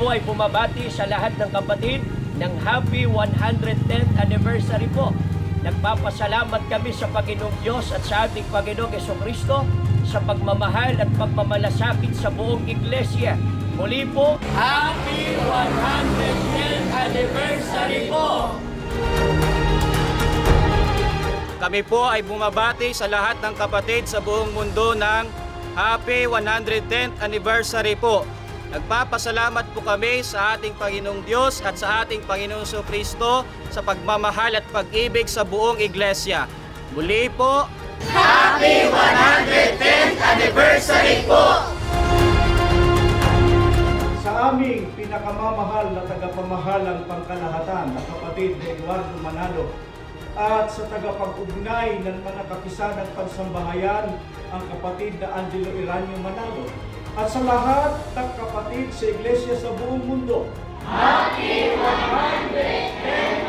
po ay bumabati sa lahat ng kapatid ng happy 110th anniversary po. Nagpapasalamat kami sa Panginoong Diyos at sa ating Panginoong Jesucristo sa pagmamahal at pagmamalasakit sa buong iglesia. Muli po, happy 110th anniversary po! Kami po ay bumabati sa lahat ng kapatid sa buong mundo ng happy 110th anniversary po. Nagpapasalamat po kami sa ating Panginoong Diyos at sa ating Panginoong Jesucristo sa pagmamahal at pag-ibig sa buong iglesia. Muli po, Happy 110th anniversary po! Sa aming pinakamamahal na tagapamahalang pangkalahatan na kapatid na Eduardo Manalo at sa tagapag-ugnay ng mga kapisanang pansambahayan ang kapatid na Angelo Iranio Manalo at sa lahat ng kapatid sa iglesia sa buong mundo. Happy 110th